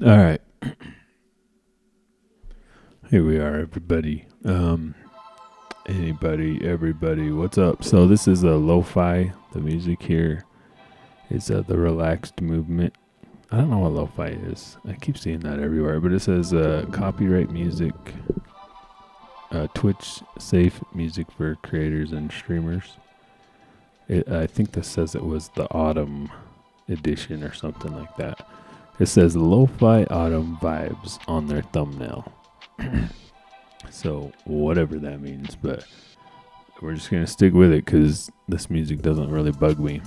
All right. Here we are, everybody. Everybody, what's up? So this is a lo-fi. The music here is the relaxed movement. I don't know what lo-fi is. I keep seeing that everywhere, but it says copyright music, Twitch safe music for creators and streamers. I think this says it was the autumn edition or something like that. It says lo-fi autumn vibes on their thumbnail. So whatever that means, but we're just gonna stick with it because this music doesn't really bug me.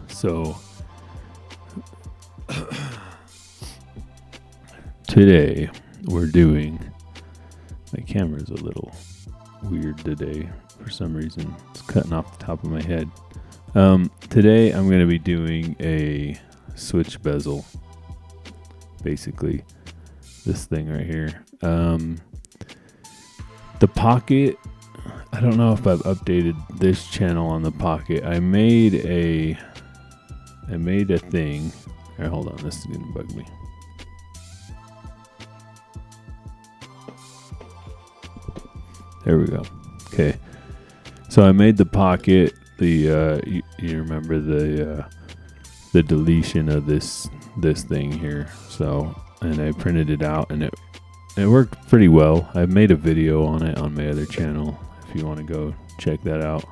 So today we're doing. My camera's a little weird today for some reason. It's cutting off the top of my head. Today I'm gonna be doing a switch bezel. Basically, this thing right here. The pocket, I don't know if I've updated this channel on the pocket. I made a thing. Here, hold on, this is gonna bug me. There we go. Okay, so I made the pocket. You remember the deletion of this thing here. So, and I printed it out, and it worked pretty well. I made a video on it on my other channel if you want to go check that out.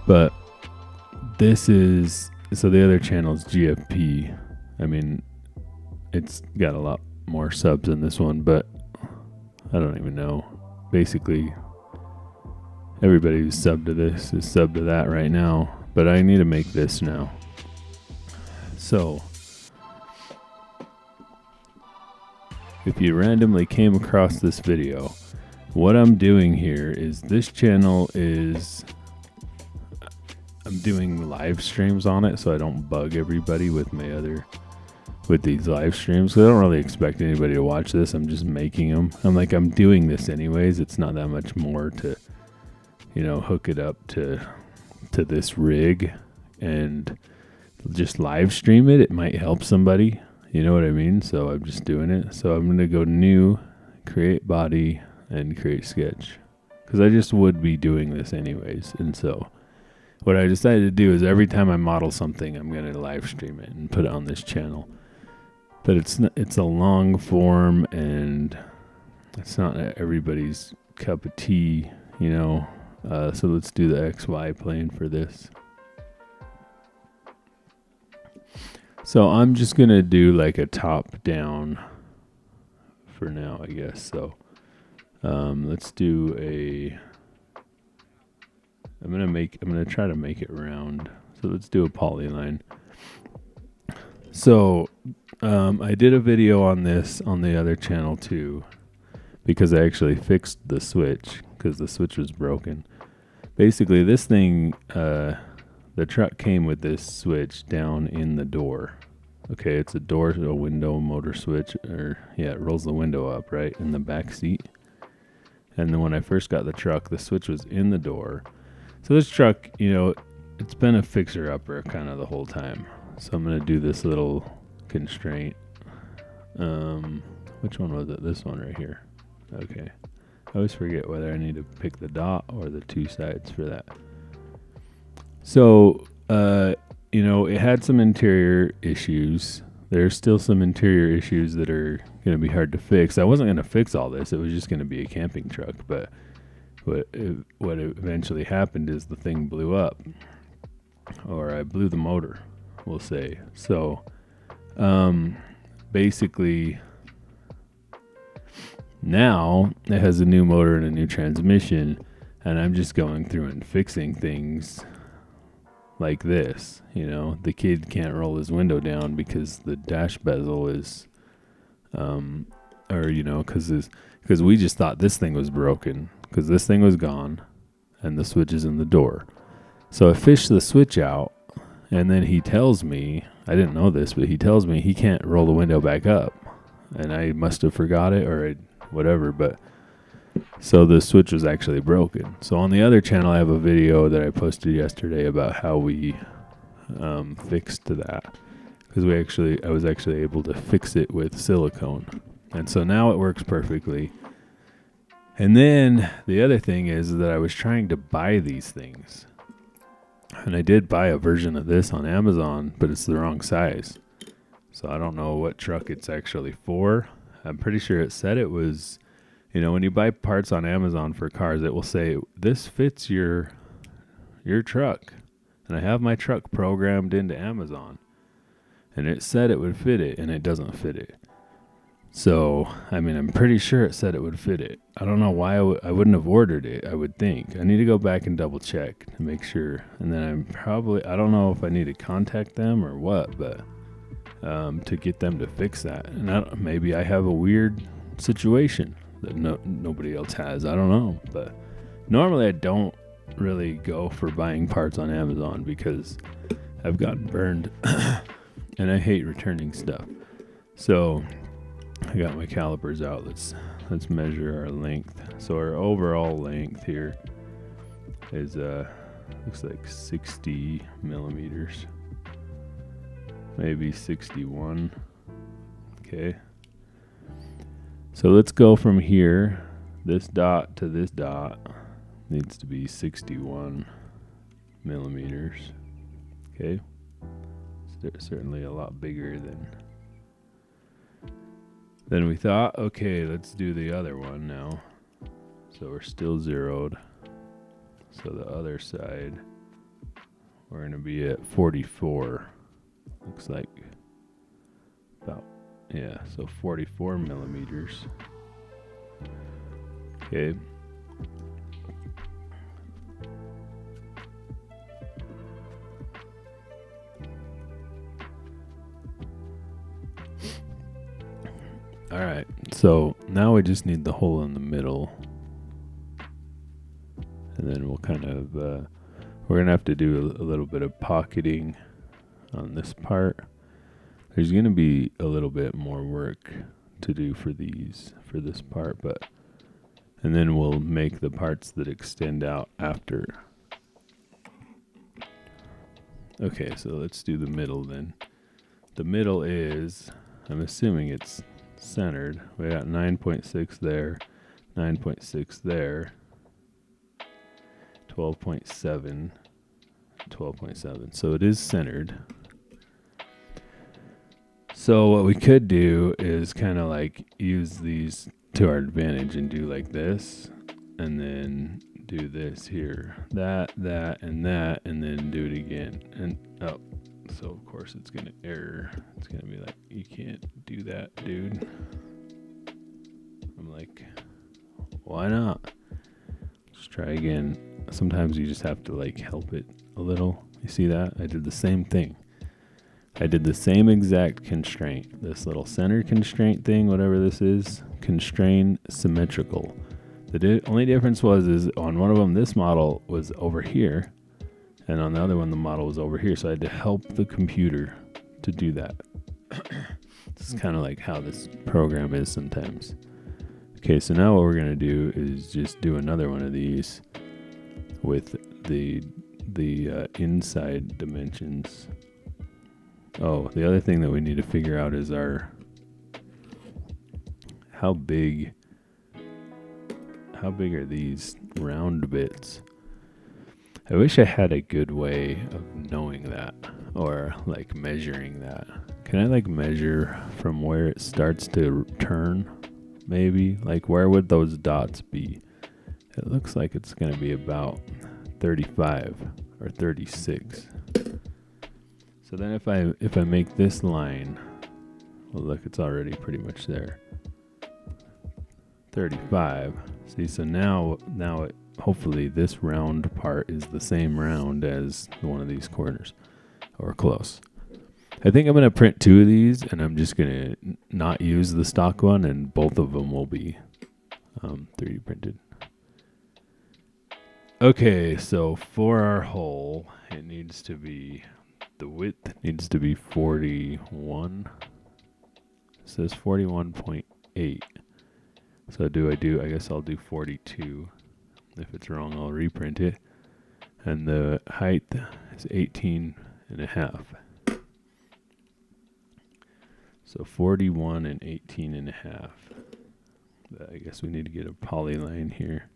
But this is, so the other channel is GFP. I mean, it's got a lot more subs than this one, but I don't even know. Basically, everybody who's subbed to this is subbed to that right now, but I need to make this now. So, if you randomly came across this video, what I'm doing here is this channel is, I'm doing live streams on it so I don't bug everybody with these live streams. I don't really expect anybody to watch this. I'm just making them. I'm doing this anyways. It's not that much more to, hook it up to this rig and just live stream it. It might help somebody. You know what I mean? So I'm just doing it. So I'm going to go new, create body, and create sketch. Because I just would be doing this anyways. And so what I decided to do is every time I model something, I'm going to live stream it and put it on this channel. But it's a long form, and it's not everybody's cup of tea, So let's do the XY plane for this. So I'm just going to do like a top down for now, I guess. So let's do I'm going to try to make it round. So let's do a polyline. So I did a video on this on the other channel too, because I actually fixed the switch because the switch was broken. Basically this thing, the truck came with this switch down in the door. Okay, it's a window motor switch, it rolls the window up, right, in the back seat. And then when I first got the truck, the switch was in the door. So this truck, it's been a fixer-upper kind of the whole time. So I'm going to do this little constraint. Which one was it? This one right here. Okay. I always forget whether I need to pick the dot or the two sides for that. So, it had some interior issues. There's still some interior issues that are going to be hard to fix. I wasn't going to fix all this. It was just going to be a camping truck. But what eventually happened is the thing blew up. Or I blew the motor, we'll say. So, basically, now it has a new motor and a new transmission. And I'm just going through and fixing things like this. The kid can't roll his window down because the dash bezel is, because we just thought this thing was broken because this thing was gone and the switch is in the door. So I fished the switch out, and then he tells me, I didn't know this, but he tells me he can't roll the window back up. And I must have forgot it or whatever, but so the switch was actually broken. So on the other channel, I have a video that I posted yesterday about how we fixed that. because I was actually able to fix it with silicone. And so now it works perfectly. And then the other thing is that I was trying to buy these things. And I did buy a version of this on Amazon, but it's the wrong size. So I don't know what truck it's actually for. I'm pretty sure it said it was, when you buy parts on Amazon for cars, it will say, this fits your truck. And I have my truck programmed into Amazon. And it said it would fit it, and it doesn't fit it. So, I'm pretty sure it said it would fit it. I don't know why I wouldn't have ordered it, I would think. I need to go back and double check to make sure. And then I don't know if I need to contact them or what, but to get them to fix that. And maybe I have a weird situation that nobody else has. I don't know. But normally I don't really go for buying parts on Amazon because I've gotten burned and I hate returning stuff. So I got my calipers out. Let's measure our length. So our overall length here is looks like 60 millimeters, maybe 61. Okay. So let's go from here. This dot to this dot needs to be 61 millimeters. Okay. It's certainly a lot bigger than we thought. Okay, let's do the other one now. So we're still zeroed. So the other side, we're going to be at 44. Looks like so 44 millimeters. Okay. All right, so now we just need the hole in the middle. And then we'll kind of, we're going to have to do a little bit of pocketing on this part. There's going to be a little bit more work to do for this part, and then we'll make the parts that extend out after. Okay, so let's do the middle then. The middle is, I'm assuming it's centered. We got 9.6 there, 9.6 there, 12.7, 12.7. So it is centered. So what we could do is kind of like use these to our advantage and do like this, and then do this here, that, and then do it again. And so of course it's gonna error. It's gonna be like, you can't do that, dude. I'm like, why not? Let's try again. Sometimes you just have to like help it a little. You see that? I did the same thing. I did the same exact constraint. This little center constraint thing, whatever this is, constrain symmetrical. The only difference is on one of them, this model was over here, and on the other one, the model was over here. So I had to help the computer to do that. This is kind of like how this program is sometimes. Okay, so now what we're gonna do is just do another one of these with the inside dimensions. Oh, the other thing that we need to figure out is how big are these round bits? I wish I had a good way of knowing that, or like measuring that. Can I like measure from where it starts to turn? Maybe like where would those dots be? It looks like it's going to be about 35 or 36. So then if I make this line, well, look, it's already pretty much there. 35. See, so now hopefully this round part is the same round as one of these corners, or close. I think I'm going to print two of these, and I'm just going to not use the stock one, and both of them will be 3D printed. Okay, so for our hole, it needs to be, the width needs to be 41. It says 41.8. So I guess I'll do 42. If it's wrong, I'll reprint it. And the height is 18 and a half. So 41 and 18 and a half. I guess we need to get a polyline here.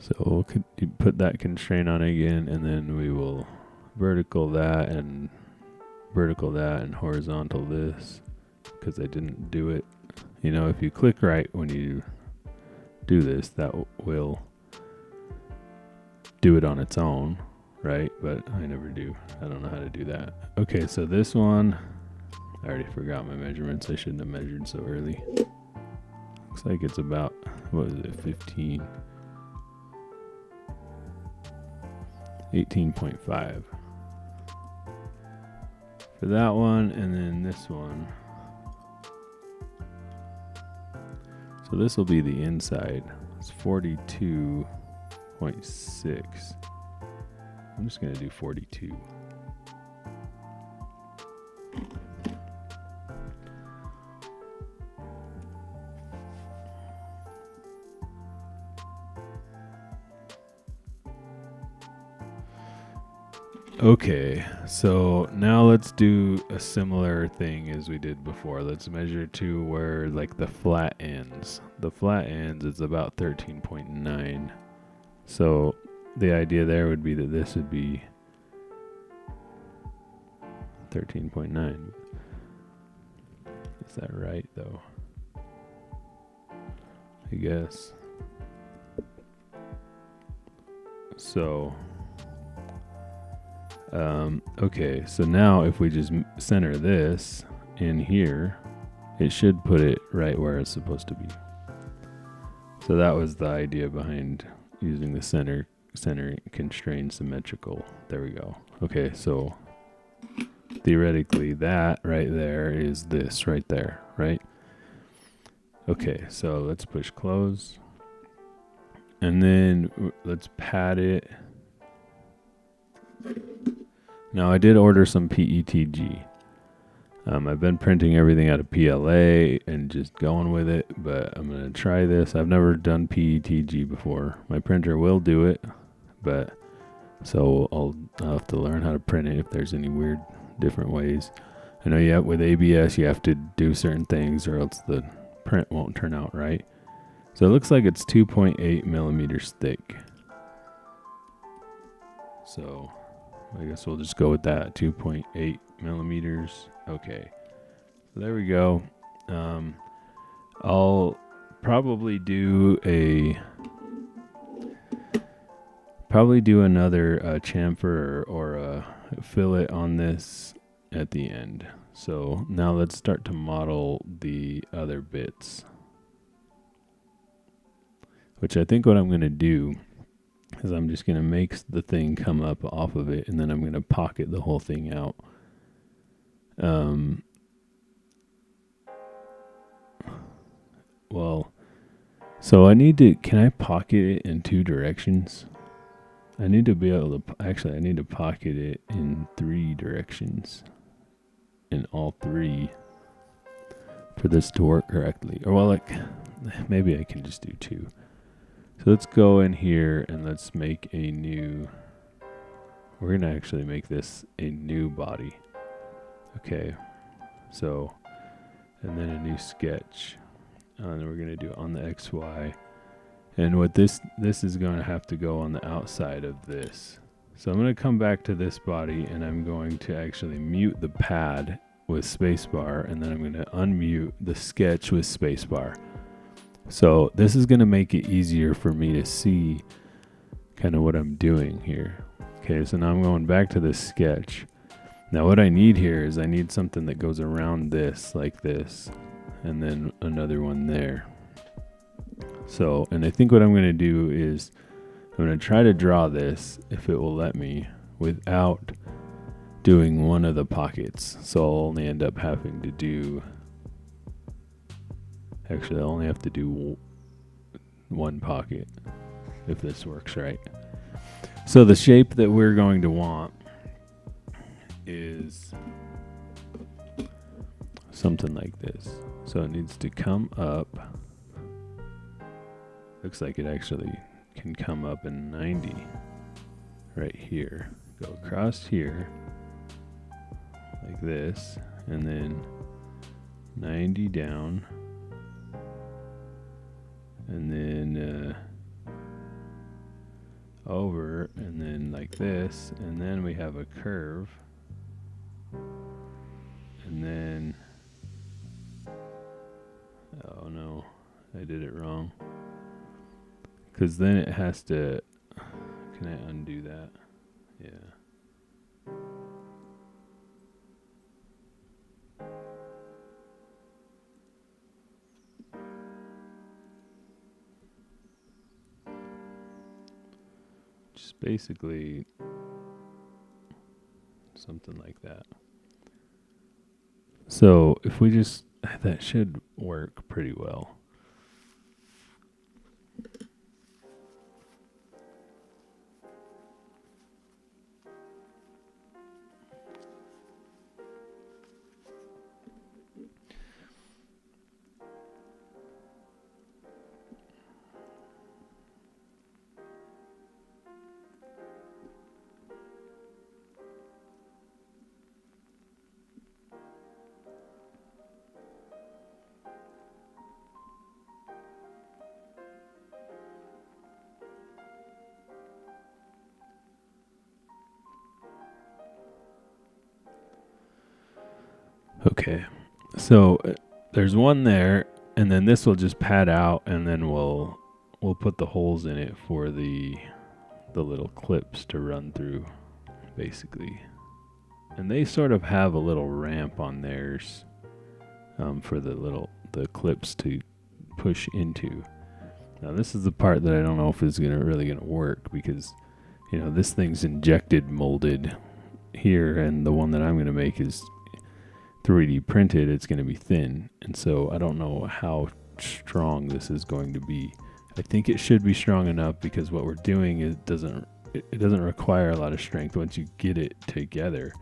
So we'll put that constraint on again, and then we will vertical that and horizontal this, because I didn't do it. You know, if you click right when you do this, that will do it on its own, right? But I never do. I don't know how to do that. Okay, so this one, I already forgot my measurements. I shouldn't have measured so early. Looks like it's about, what is it, 15. 18.5 for that one, and then this one. So this will be the inside. It's 42.6. I'm just going to do 42. Okay, so now let's do a similar thing as we did before. Let's measure to where like the flat ends. The flat ends is about 13.9. So the idea there would be that this would be 13.9. Is that right though? I guess. So okay, so now if we just center this in here, it should put it right where it's supposed to be. So that was the idea behind using the center constrained symmetrical. There we go. Okay, so theoretically that right there is this right there, right? Okay, so let's push close. And then let's pad it. Now I did order some PETG. I've been printing everything out of PLA and just going with it, but I'm going to try this. I've never done PETG before. My printer will do it, but so I'll have to learn how to print it if there's any weird different ways. I know with ABS you have to do certain things or else the print won't turn out right. So it looks like it's 2.8 millimeters thick. So I guess we'll just go with that, 2.8 millimeters. Okay, so there we go. I'll probably do another chamfer or a fillet on this at the end. So now let's start to model the other bits, which I think what I'm going to do is I'm just going to make the thing come up off of it, and then I'm going to pocket the whole thing out. Well, so I need to, can I pocket it in two directions? I need to be able to, actually I need to pocket it in three directions, in all three, for this to work correctly. Or well, like, maybe I can just do two. So let's go in here and let's make a new, we're going to actually make this a new body. Okay, so, and then a new sketch. And we're going to do it on the XY. And what this is going to have to go on the outside of this. So I'm going to come back to this body and I'm going to actually mute the pad with spacebar, and then I'm going to unmute the sketch with spacebar. So this is going to make it easier for me to see kind of what I'm doing here. Okay, so now I'm going back to this sketch. Now what I need here is I need something that goes around this like this, and then another one there. So, and I think what I'm going to do is I'm going to try to draw this, if it will let me, without doing one of the pockets. So I'll only end up having to do, actually I'll only have to do one pocket, if this works right. So the shape that we're going to want is something like this. So it needs to come up. Looks like it actually can come up in 90 right here. Go across here like this, and then 90 down, and then over, and then like this, and then we have a curve, and then, oh no, I did it wrong, because then it has to, can I undo that? Yeah. Just basically something like that. So if we just, that should work pretty well. Okay, so there's one there, and then this will just pad out, and then we'll put the holes in it for the little clips to run through, basically. And they sort of have a little ramp on theirs for the clips to push into. Now this is the part that I don't know if is really gonna work, because this thing's injected molded here, and the one that I'm gonna make is 3D printed. It's going to be thin, and so I don't know how strong this is going to be. I think it should be strong enough, because what we're doing is it doesn't require a lot of strength. Once you get it together,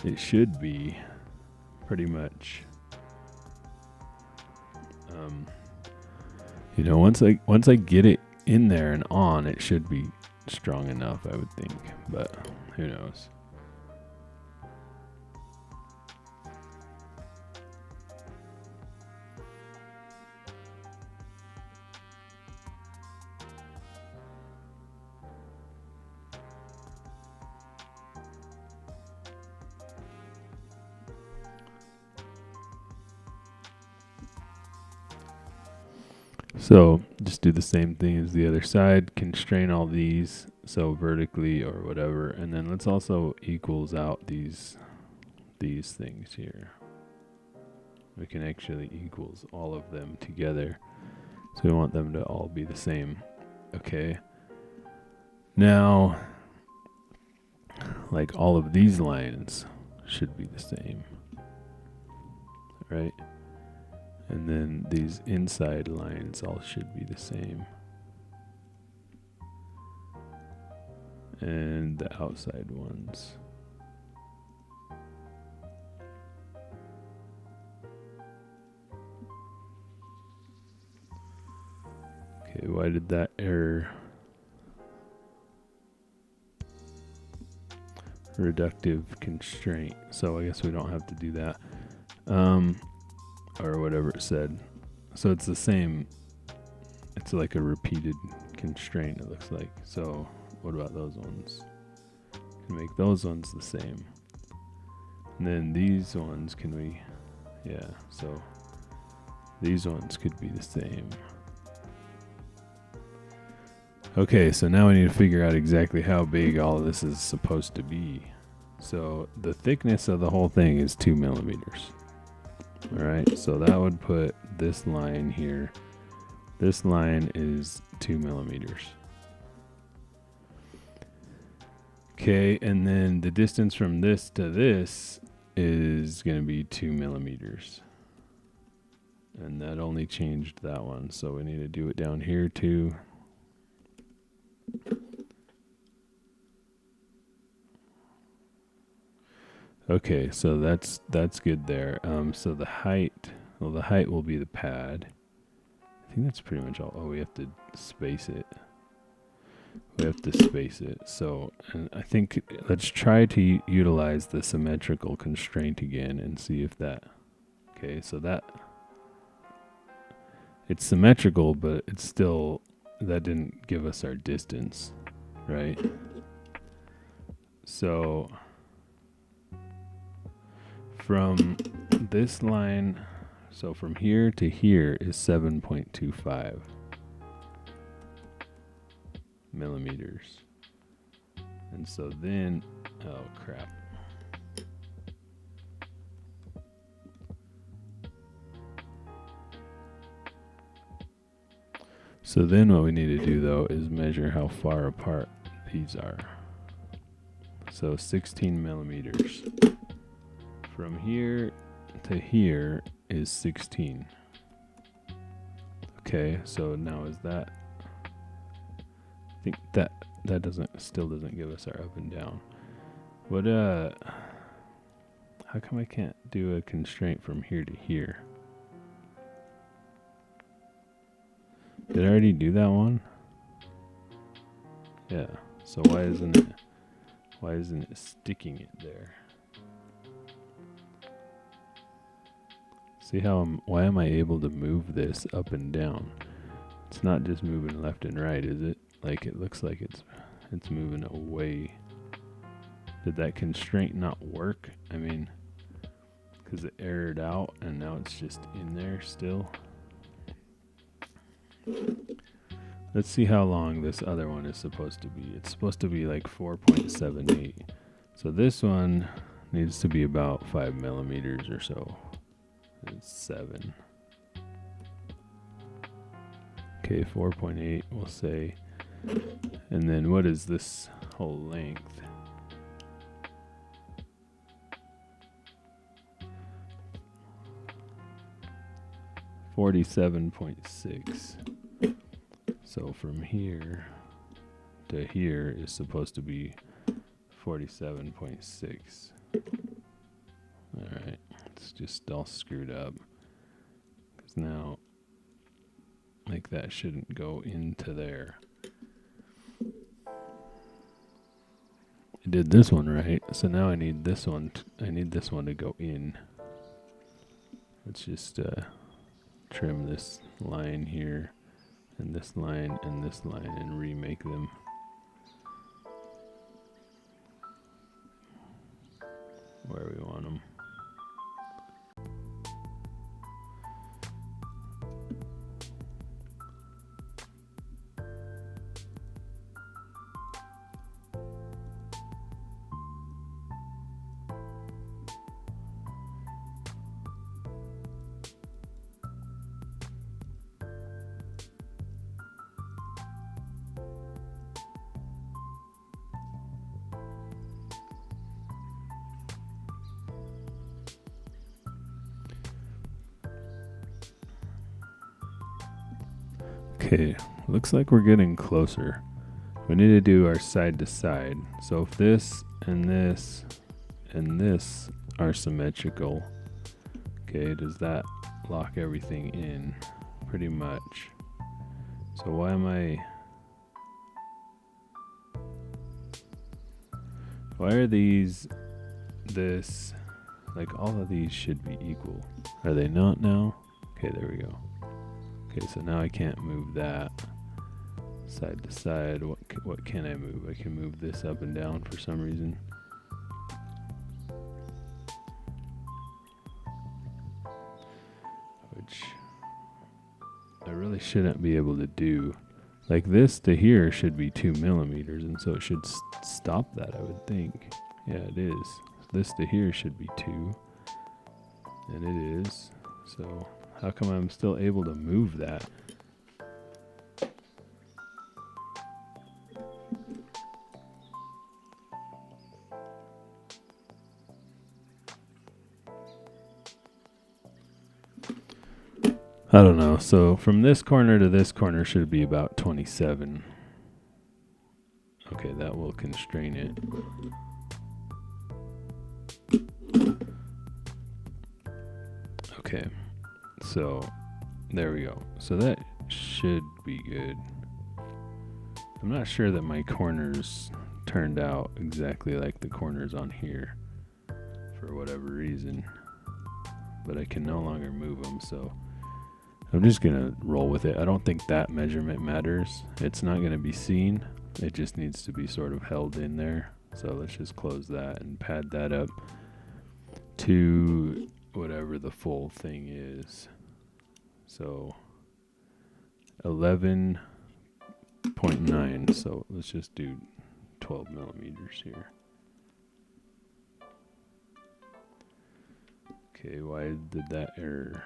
it should be pretty much once I get it in there and on, it should be strong enough, I would think, but who knows. So just do the same thing as the other side, constrain all these, so vertically or whatever, and then let's also equals out these things here. We can actually equals all of them together, so we want them to all be the same. Okay, now like all of these lines should be the same, right? And then these inside lines all should be the same. And the outside ones. Okay, why did that error? Reductive constraint. So I guess we don't have to do that. Or whatever it said. So it's the same. It's like a repeated constraint, it looks like. So what about those ones? Can make those ones the same. And then these ones, can we? Yeah, so these ones could be the same. Okay, so now we need to figure out exactly how big all of this is supposed to be. So the thickness of the whole thing is 2 millimeters. Alright, so that would put this line here. This line is 2 millimeters. Okay, and then the distance from this to this is going to be 2 millimeters. And that only changed that one, so we need to do it down here too. Okay, so that's good there. So the height, well, the height will be the pad. I think that's pretty much all. Oh, we have to space it. So, and I think let's try to utilize the symmetrical constraint again and see if that. Okay, so that it's symmetrical, but it's still, that didn't give us our distance, right? So from this line, so from here to here is 7.25 millimeters. And so then, oh crap. So then what we need to do though is measure how far apart these are. So 16 millimeters. From here to here is 16. Okay, so now is that, I think that still doesn't give us our up and down. What how come I can't do a constraint from here to here? Did I already do that one? Yeah. So why isn't it sticking it there? See how why am I able to move this up and down? It's not just moving left and right, is it? Like it looks like it's moving away. Did that constraint not work? I mean, because it errored out and now it's just in there still. Let's see how long this other one is supposed to be. It's supposed to be like 4.78. So this one needs to be about 5 millimeters or so. It's 7. Okay, 4.8 we'll say. And then what is this whole length? $47.6. So from here to here is supposed to be 47.6. All right, it's just all screwed up because now, like, that shouldn't go into there. I did this one right, so now I need this one. I need this one to go in. Let's just trim this line here, and this line, and this line, and remake them. Where we want them. Okay, looks like we're getting closer. We need to do our side to side. So if this and this and this are symmetrical, okay, does that lock everything in? Pretty much. So why are these, this, like all of these should be equal. Are they not now? Okay, there we go. Okay, so now I can't move that side to side. What can I move? I can move this up and down for some reason. Which I really shouldn't be able to do. Like this to here should be 2 millimeters, and so it should stop that, I would think. Yeah, it is. This to here should be 2, and it is. So how come I'm still able to move that? I don't know. So from this corner to this corner should be about 27. Okay, that will constrain it. Okay, so there we go. So that should be good. I'm not sure that my corners turned out exactly like the corners on here for whatever reason, but I can no longer move them, so I'm just gonna roll with it. I don't think that measurement matters. It's not gonna be seen. It just needs to be sort of held in there. So let's just close that and pad that up to whatever the full thing is. So 11.9. So let's just do 12 millimeters here. Okay, why did that error?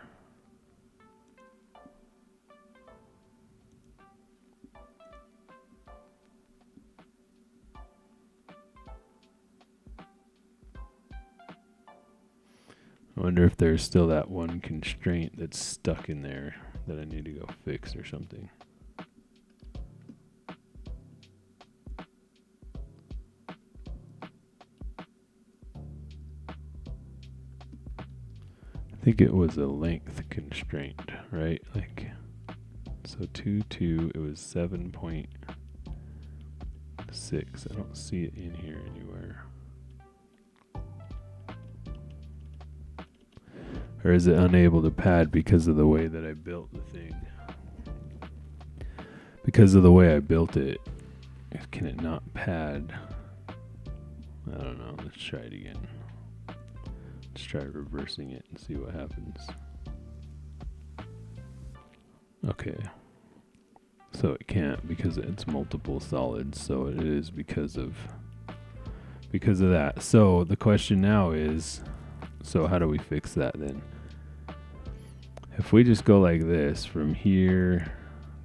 I wonder if there's still that one constraint that's stuck in there that I need to go fix or something. I think it was a length constraint, right? Like, so 2, it was 7.6. I don't see it in here anywhere. Or is it unable to pad because of the way that I built the thing? Because of the way I built it, can it not pad? I don't know. Let's try it again. Let's try reversing it and see what happens. Okay. So it can't because it's multiple solids. So it is because of that. So the question now is, so how do we fix that then? If we just go like this from here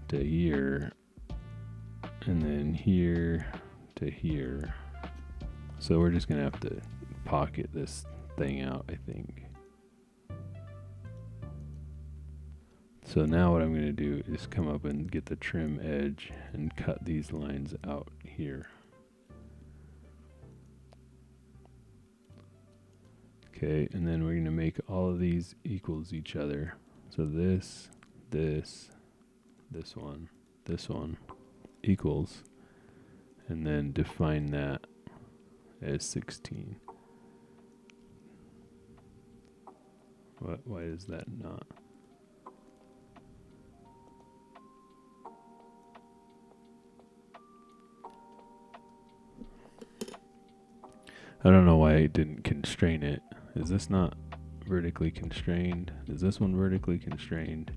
to here and then here to here. So we're just gonna have to pocket this thing out, I think. So now what I'm gonna do is come up and get the trim edge and cut these lines out here. Okay, and then we're gonna make all of these equals each other. So this one equals, and then define that as 16. Why is that not? I don't know why it didn't constrain it. Is this not vertically constrained? Is this one vertically constrained?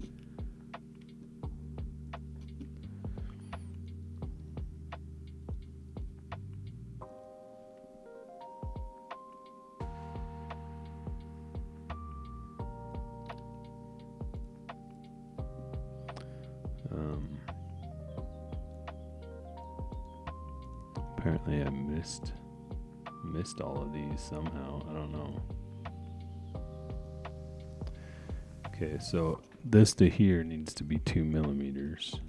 Apparently I missed all of these somehow. I don't know. Okay, so this to here needs to be 2 millimeters.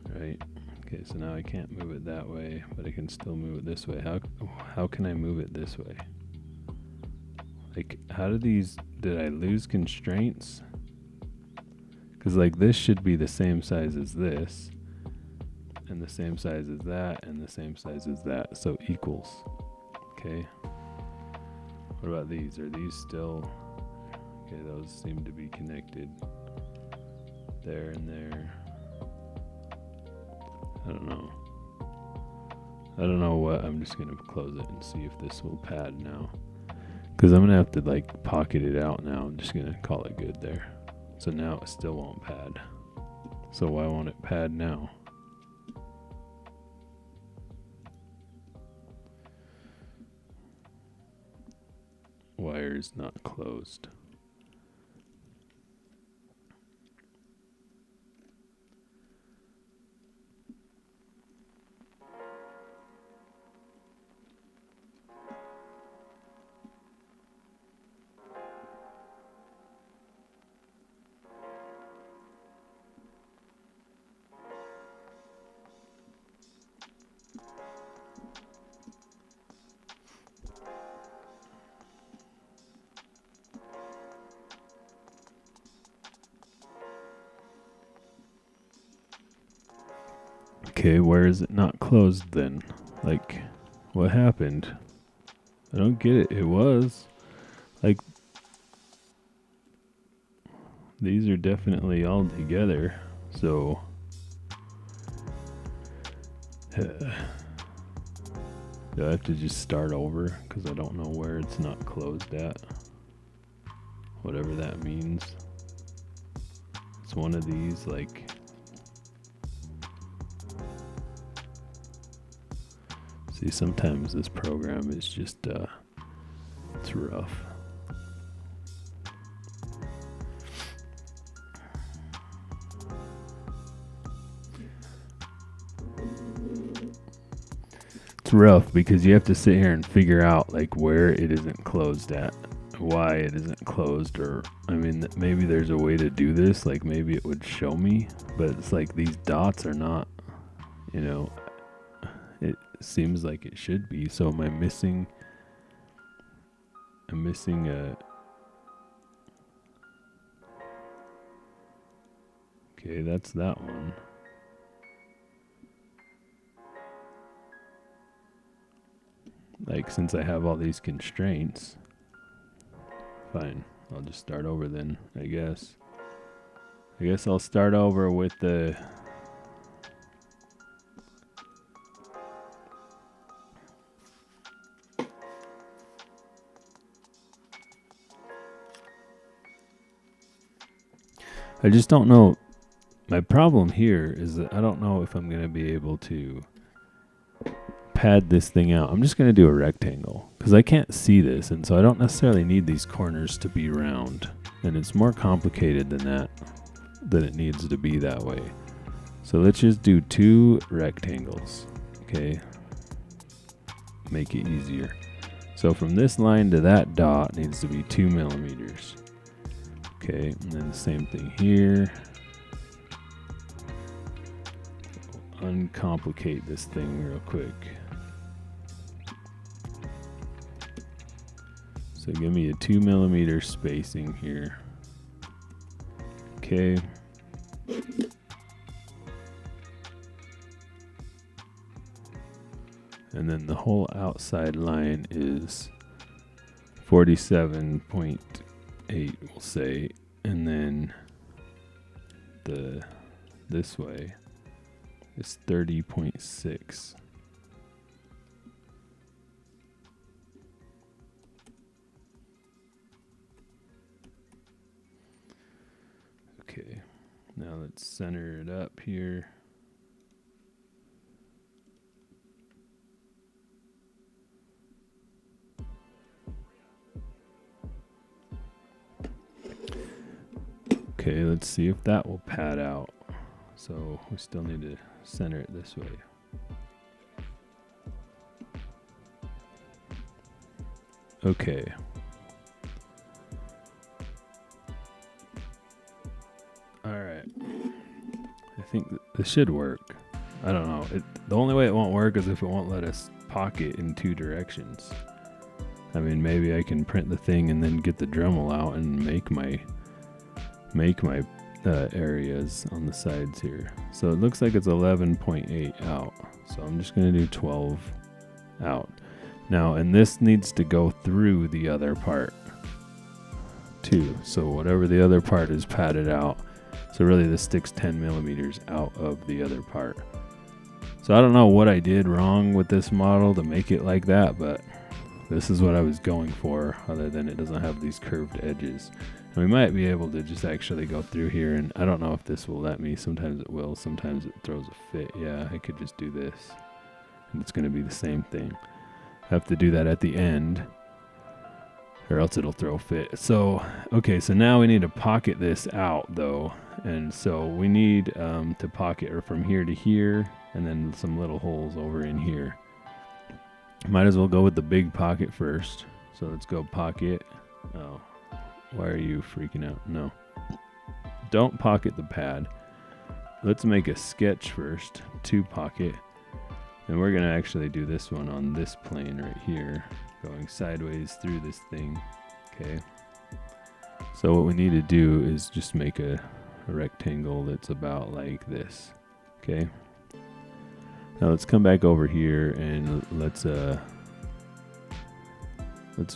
Right? Okay, so now I can't move it that way, but I can still move it this way. How can I move it this way? Like, did I lose constraints? Because like this should be the same size as this, and the same size as that, and the same size as that, so equals. Okay. What about these? Are these still? Okay, those seem to be connected. There and there. I don't know what. I'm just gonna close it and see if this will pad now. Because I'm gonna have to like pocket it out now. I'm just gonna call it good there. So now it still won't pad. So why won't it pad now? Wire is not closed. Okay, where is it not closed then? Like, what happened? I don't get it. It was. Like, these are definitely all together. So, do I have to just start over? Because I don't know where it's not closed at. Whatever that means. It's one of these, like... See, sometimes this program is just, it's rough. It's rough because you have to sit here and figure out like where it isn't closed at, why it isn't closed, or I mean maybe there's a way to do this, like maybe it would show me, but it's like these dots are not, you know, it seems like it should be. So am I missing a... Okay, that's that one. Like, since I have all these constraints, fine, I'll just start over then, I guess. I guess I'll start over with the... I just don't know. My problem here is that I don't know if I'm going to be able to pad this thing out. I'm just going to do a rectangle because I can't see this, and so I don't necessarily need these corners to be round, and it's more complicated than that, than it needs to be that way. So let's just do 2 rectangles, okay? Make it easier. So from this line to that dot needs to be 2 millimeters. Okay, and then the same thing here. Uncomplicate this thing real quick. So give me a 2 millimeter spacing here. Okay. And then the whole outside line is 47.8, we'll say, and then this way is 30.6. Okay, now let's center it up here. Okay, let's see if that will pad out. So we still need to center it this way. Okay. All right. I think this should work. I don't know. The only way it won't work is if it won't let us pocket in 2 directions. I mean, maybe I can print the thing and then get the Dremel out and make my areas on the sides here. So it looks like it's 11.8 out. So I'm just going to do 12 out. Now, and this needs to go through the other part too. So whatever the other part is padded out. So really this sticks 10 millimeters out of the other part. So I don't know what I did wrong with this model to make it like that, but this is what I was going for, other than it doesn't have these curved edges. And we might be able to just actually go through here, and I don't know if this will let me. Sometimes it will, sometimes it throws a fit. Yeah, I could just do this, and it's going to be the same thing. I have to do that at the end, or else it'll throw a fit. So, okay, so now we need to pocket this out, though. And so we need to pocket her from here to here, and then some little holes over in here. Might as well go with the big pocket first. So let's go pocket. Oh, why are you freaking out? No. Don't pocket the pad. Let's make a sketch first to pocket. And we're going to actually do this one on this plane right here, going sideways through this thing. Okay. So what we need to do is just make a rectangle that's about like this. Okay. Now let's come back over here and let's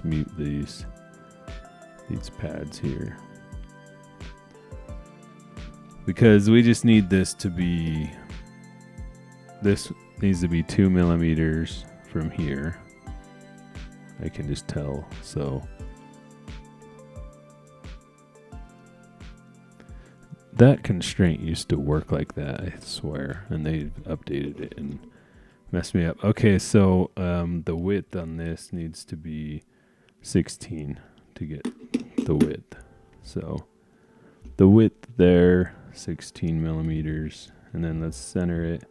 mute these pads here, because we just need this to be, this needs to be 2 millimeters from here. I can just tell. So that constraint used to work like that, I swear, and they updated it and messed me up. Okay, so the width on this needs to be 16 to get the width. So the width there, 16 millimeters, and then let's center it.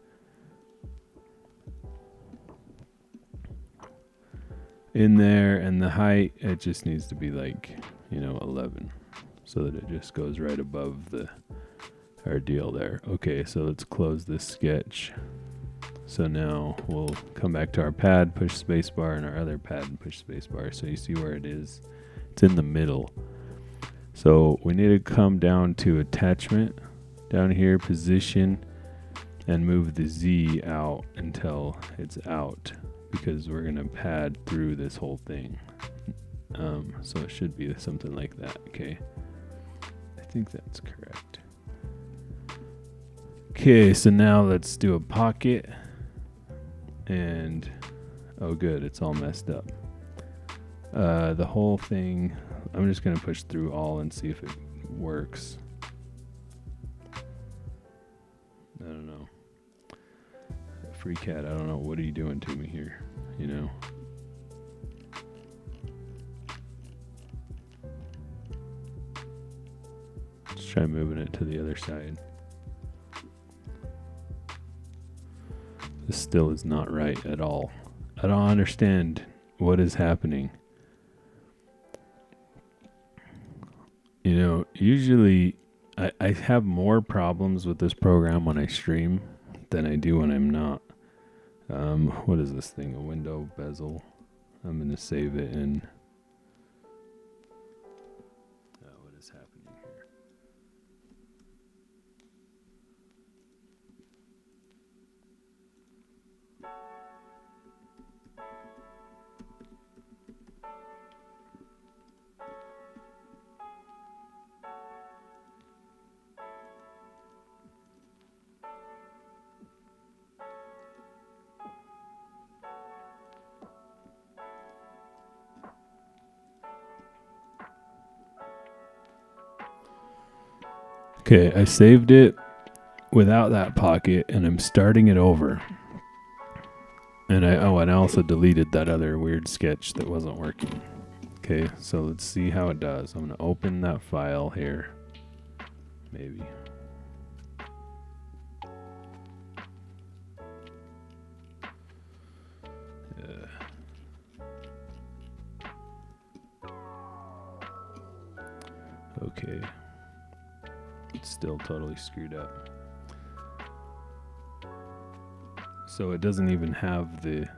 In there, and the height, it just needs to be like, 11, so that it just goes right above our deal there. Okay, so let's close this sketch. So now we'll come back to our pad, push spacebar, and our other pad and push spacebar. So you see where it is? It's in the middle. So we need to come down to attachment, down here, position, and move the Z out until it's out, because we're gonna pad through this whole thing. So it should be something like that. Okay, I think that's correct. Okay, so now let's do a pocket, and oh good, it's all messed up. The whole thing, I'm just gonna push through all and see if it works. I don't know. Freecad, I don't know, what are you doing to me here? Let's try moving it to the other side. This still is not right at all. I don't understand what is happening. Usually I have more problems with this program when I stream than I do when I'm not. What is this thing? A window bezel. I'm going to save it in. What is happening here? Okay, I saved it without that pocket, and I'm starting it over. And I also deleted that other weird sketch that wasn't working. Okay, so let's see how it does. I'm going to open that file here. Maybe. Okay. It's still totally screwed up. So it doesn't even have it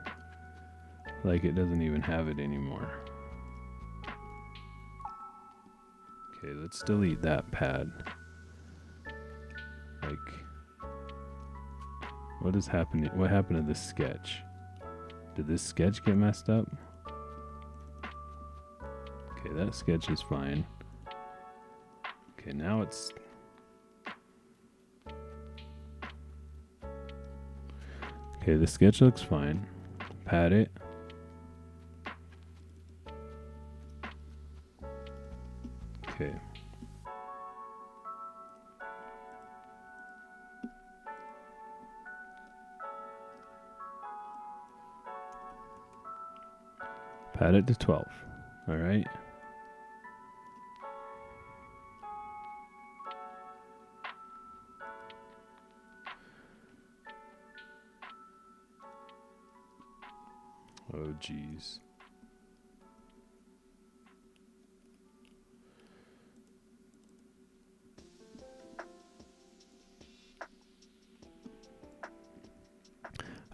doesn't even have it anymore. Okay, let's delete that pad. What is happening? What happened to this sketch? Did this sketch get messed up? Okay, that sketch is fine. Okay, now it's... Okay, the sketch looks fine. Pad it. Okay. Pad it to 12. All right. Oh, geez.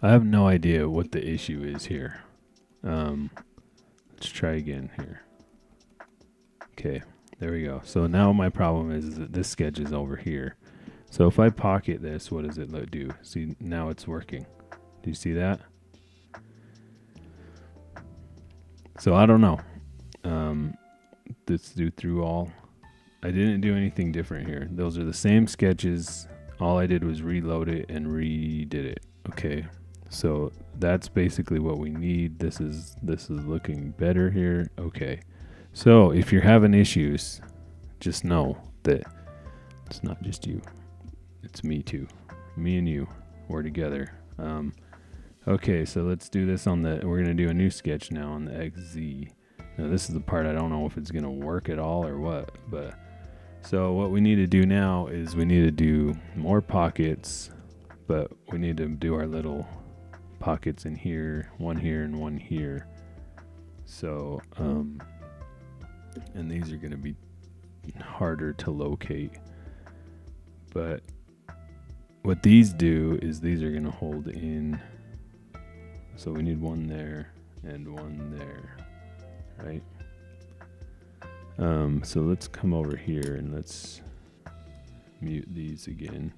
I have no idea what the issue is here. Let's try again here. Okay, there we go. So now my problem is that this sketch is over here. So if I pocket this, what does it do? See, now it's working. Do you see that? So I don't know. Let's do through all. I didn't do anything different here. Those are the same sketches. All I did was reload it and redid it. Okay. So that's basically what we need. This is looking better here. Okay. So if you're having issues, just know that it's not just you. It's me too. Me and you. We're together. Okay, so let's do this on the, we're going to do a new sketch now on the XZ. Now this is the part I don't know if it's going to work at all or what, but so what we need to do now is we need to do more pockets, but we need to do our little pockets in here and one here. So, and these are going to be harder to locate, but what these do is these are going to hold in. So we need one there and one there, right? So let's come over here and let's mute these again.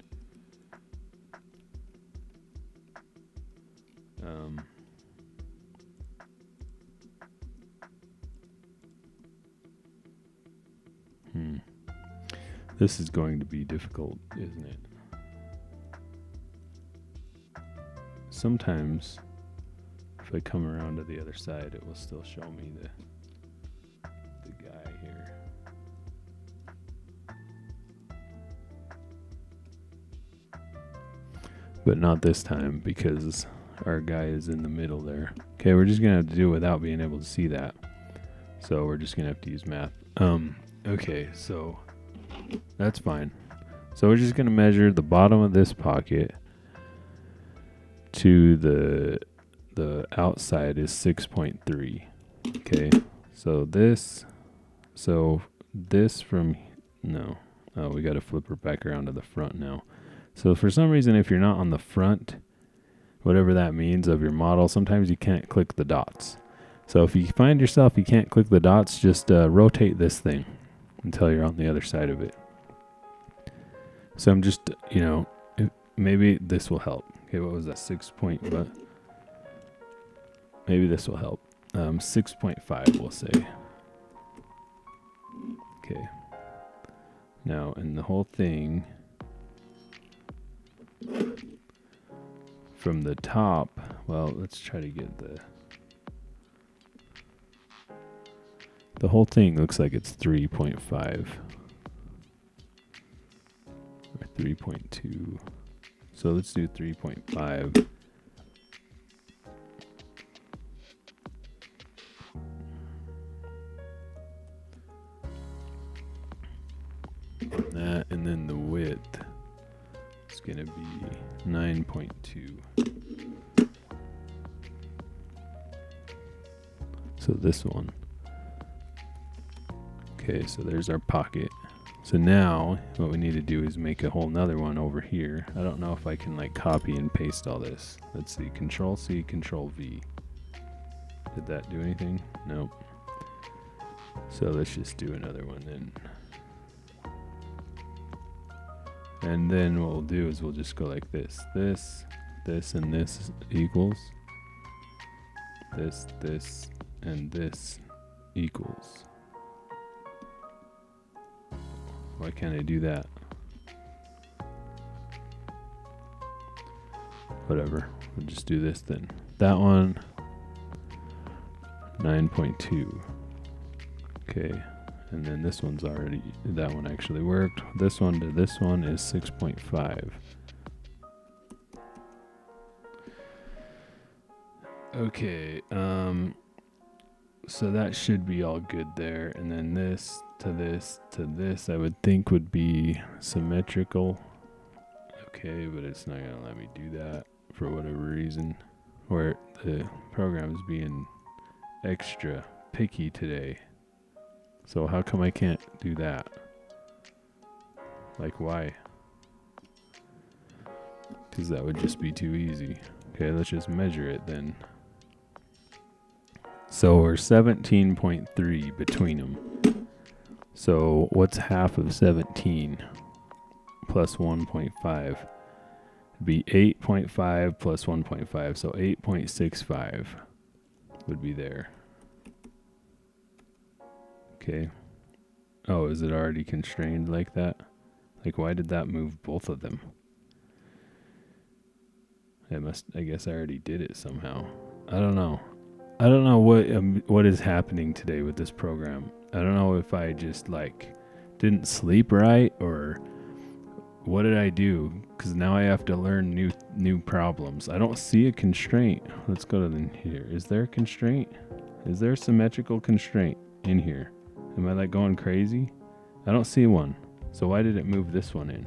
This is going to be difficult, isn't it? Sometimes if I come around to the other side, it will still show me the guy here. But not this time because our guy is in the middle there. Okay, we're just gonna have to do it without being able to see that. So we're just gonna have to use math. Okay, so that's fine. So we're just gonna measure the bottom of this pocket to the outside is 6.3. Okay, so this from, no, oh, we got to flip her back around to the front now. So for some reason, if you're not on the front, whatever that means of your model, sometimes you can't click the dots. So if you find yourself you can't click the dots, just rotate this thing until you're on the other side of it. So I'm just, maybe this will help. Okay, what was that? 6 point, but maybe this will help. 6.5, we'll say. Okay. Now, and the whole thing from the top, well, let's try to get the whole thing looks like it's 3.5 or 3.2. So let's do 3.5. That, and then the width is going to be 9.2. So this one. Okay, so there's our pocket. So now what we need to do is make a whole nother one over here. I don't know if I can like copy and paste all this. Let's see, Control C, Control V. Did that do anything? Nope. So let's just do another one then. And then what we'll do is we'll just go like this. This, and this equals. This, and this equals. Why can't I do that? Whatever. We'll just do this then. That one, 9.2. Okay. And then this one's already, that one actually worked. This one to this one is 6.5. Okay. So that should be all good there. And then this to this to this, I would think would be symmetrical. Okay, but it's not gonna let me do that for whatever reason. Or the program is being extra picky today. So how come I can't do that? Like why? Because that would just be too easy. Okay, let's just measure it then. So we're 17.3 between them. So what's half of 17 plus 1.5? It'd be 8.5 plus 1.5, so 8.65 would be there. Okay. Oh, is it already constrained like that? Like, why did that move both of them? I guess I already did it somehow. I don't know. I don't know what is happening today with this program. I don't know if I just like didn't sleep right or what did I do? Because now I have to learn new problems. I don't see a constraint. Let's go to here. Is there a constraint? Is there a symmetrical constraint in here? Am I like going crazy? I don't see one. So why did it move this one in?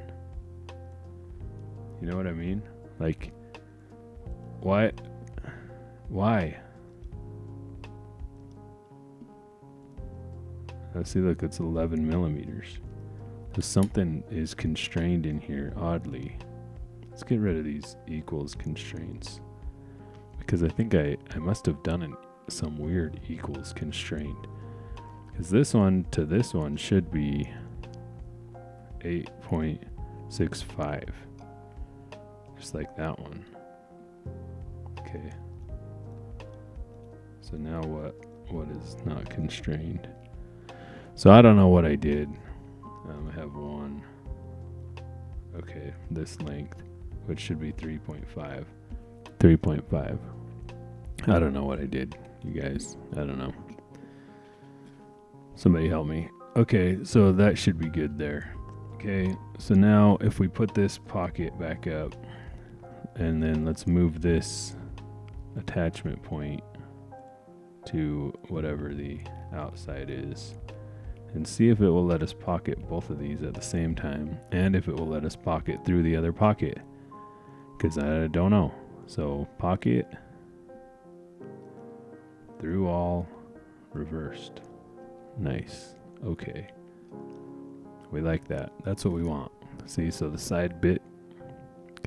You know what I mean? Like, why? I see, look, it's 11 millimeters. So something is constrained in here, oddly. Let's get rid of these equals constraints. Because I think I must have done some weird equals constraint. Because this one to this one should be 8.65. Just like that one. Okay. So now what is not constrained? So I don't know what I did. I have one. Okay, this length, which should be 3.5. 3.5. I don't know what I did, you guys. I don't know. Somebody help me. Okay, so that should be good there. Okay, so now if we put this pocket back up, and then let's move this attachment point to whatever the outside is, and see if it will let us pocket both of these at the same time, and if it will let us pocket through the other pocket, because I don't know. So pocket through all reversed. Nice. Okay, we like that. That's what we want. See, so the side bit,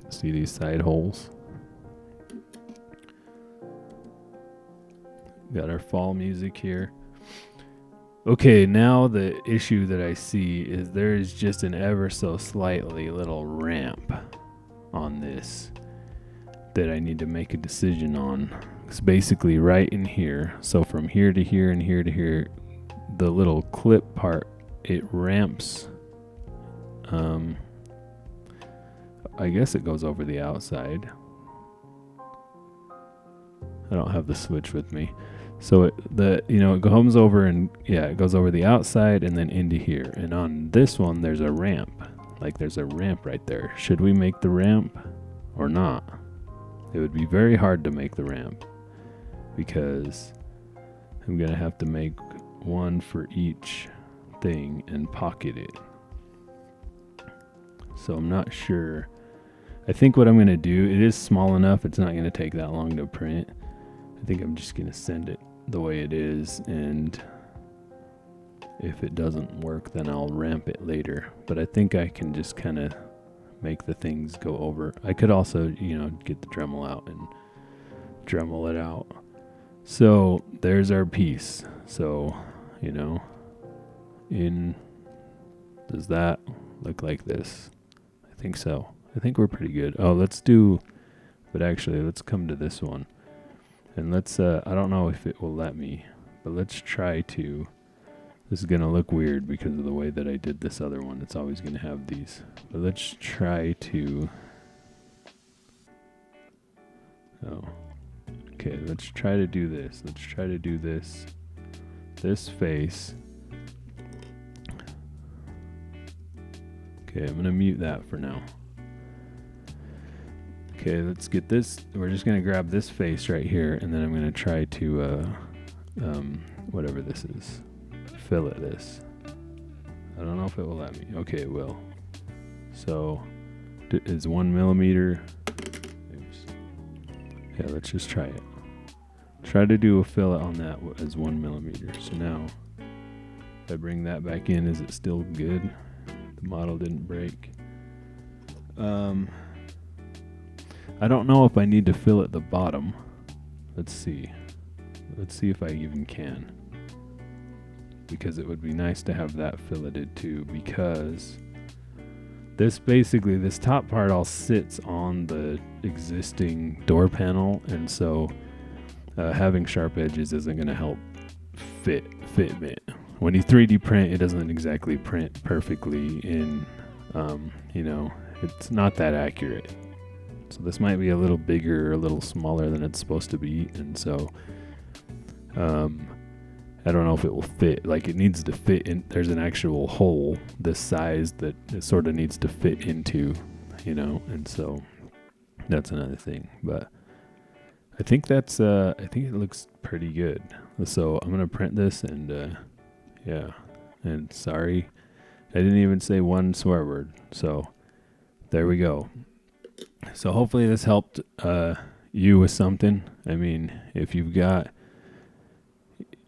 see these side holes? Got our fall music here. Okay, now the issue that I see is there is just an ever so slightly little ramp on this that I need to make a decision on. It's basically right in here. So from here to here and here to here, the little clip part, it ramps. I guess it goes over the outside. I don't have the switch with me. So it comes over and it goes over the outside and then into here. And on this one, there's a ramp. Like there's a ramp right there. Should we make the ramp or not? It would be very hard to make the ramp because I'm going to have to make one for each thing and pocket it. So I'm not sure. I think what I'm going to do, it is small enough. It's not going to take that long to print. I think I'm just going to send it the way it is, and if it doesn't work, then I'll ramp it later. But I think I can just kind of make the things go over. I could also, get the Dremel out and Dremel it out. So there's our piece. So, does that look like this? I think so. I think we're pretty good. Oh, let's come to this one. And let's, I don't know if it will let me, but let's try to. This is going to look weird because of the way that I did this other one. It's always going to have these. But let's try to. Oh. Okay, let's try to do this. Let's try to do this. This face. Okay, I'm going to mute that for now. Okay, let's get this. We're just going to grab this face right here, and then I'm going to try to, whatever this is, fillet this. I don't know if it will let me. Okay, it will. So, is 1 millimeter. Oops. Yeah, let's just try it. Try to do a fillet on that as 1 millimeter. So now, if I bring that back in, is it still good? The model didn't break. I don't know if I need to fillet the bottom. Let's see. Let's see if I even can. Because it would be nice to have that filleted too, because this top part all sits on the existing door panel, and so having sharp edges isn't going to help fit it. When you 3D print, it doesn't exactly print perfectly in, it's not that accurate. So this might be a little bigger, a little smaller than it's supposed to be, and so I don't know if it will fit. Like, it needs to fit in. There's an actual hole this size that it sort of needs to fit into, and so that's another thing. But I think I think it looks pretty good. So I'm going to print this, and and sorry, I didn't even say one swear word. So there we go. So hopefully this helped you with something. I mean, if you've got,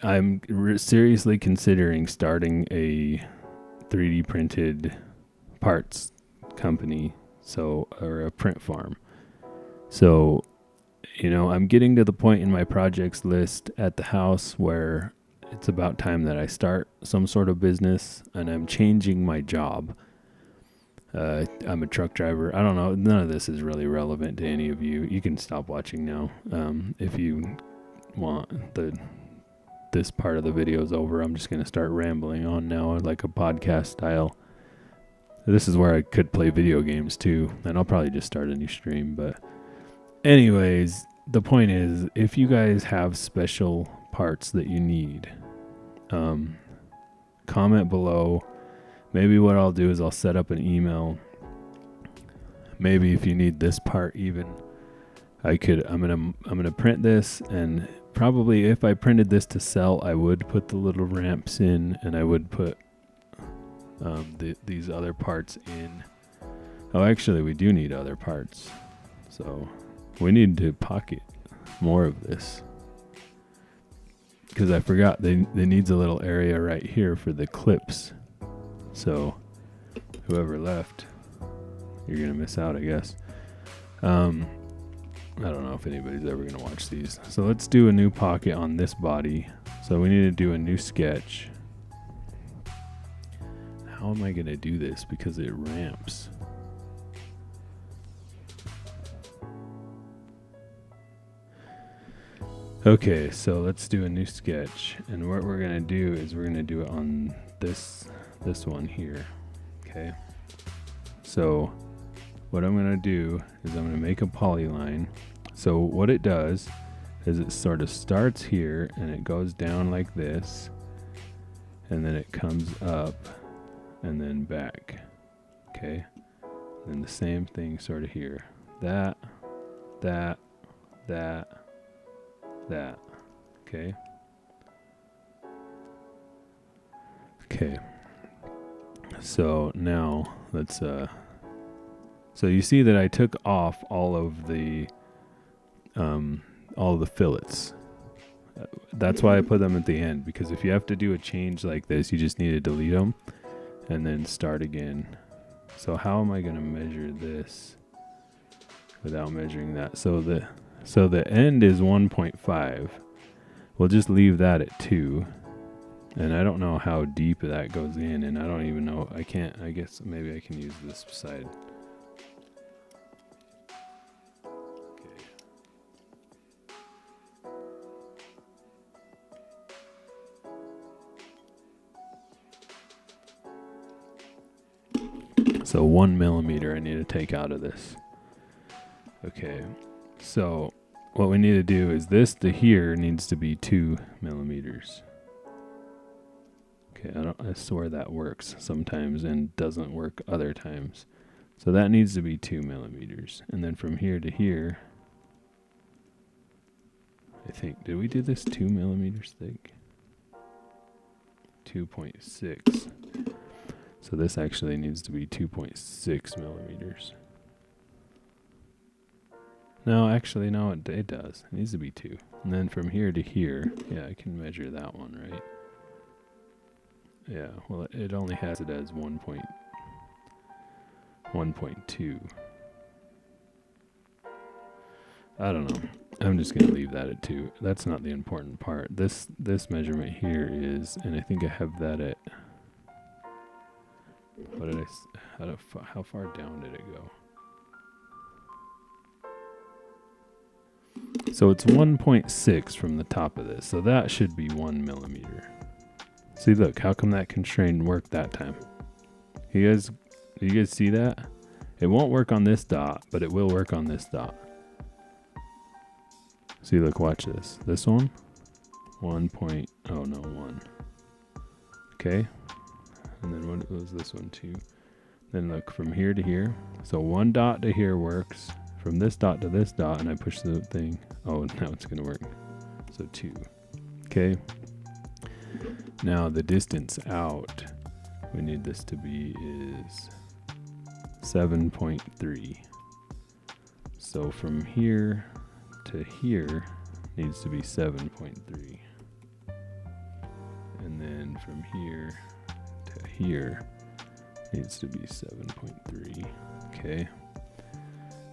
I'm seriously considering starting a 3D printed parts company, or a print farm. So, I'm getting to the point in my projects list at the house where it's about time that I start some sort of business, and I'm changing my job. I'm a truck driver. I don't know. None of this is really relevant to any of you. You can stop watching now. If you want this part of the video is over, I'm just going to start rambling on now, like a podcast style. This is where I could play video games too, and I'll probably just start a new stream. But anyways, the point is, if you guys have special parts that you need, comment below. Maybe what I'll do is I'll set up an email. Maybe if you need this part even, I'm gonna print this, and probably if I printed this to sell, I would put the little ramps in, and I would put these other parts in. Oh, actually, we do need other parts, so we need to pocket more of this, because I forgot they needs a little area right here for the clips. So whoever left, you're gonna miss out, I guess. I don't know if anybody's ever going to watch these. So let's do a new pocket on this body. So we need to do a new sketch. How am I going to do this? Because it ramps. Okay, so let's do a new sketch. And what we're going to do is we're going to do it on this one here. Okay. So what I'm going to do is I'm going to make a polyline. So what it does is it sort of starts here and it goes down like this, and then it comes up and then back. Okay. And the same thing sort of here. That. Okay. Okay. So now let's so you see that I took off all of the fillets. That's why I put them at the end, because if you have to do a change like this, you just need to delete them and then start again. So how am I going to measure this without measuring that? So the end is 1.5. We'll just leave that at 2. And I don't know how deep that goes in, and I don't even know. I guess maybe I can use this side. So 1 millimeter I need to take out of this. Okay, so what we need to do is this to here needs to be 2 millimeters. Okay, I swear that works sometimes and doesn't work other times. So that needs to be 2 millimeters. And then from here to here, I think, did we do this 2 millimeters thick? 2.6. So this actually needs to be 2.6 millimeters. No, actually, no, it does. It needs to be 2. And then from here to here, yeah, I can measure that one, right? Yeah, well, it only has it as 1.2. I don't know. I'm just going to leave that at 2. That's not the important part. This measurement here is, and I think I have that at What did how far down did it go? So it's 1.6 from the top of this. So that should be 1 millimeter. See, look, how come that constraint worked that time? Do you guys see that? It won't work on this dot, but it will work on this dot. See, look, watch this. This one, 1. Okay. And then what was this one, 2? Then look, from here to here. So 1 dot to here works. From this dot to this dot, and I push the thing. Oh, now it's going to work. So 2. Okay. Now the distance out we need this to be is 7.3. So from here to here needs to be 7.3. And then from here to here needs to be 7.3. Okay.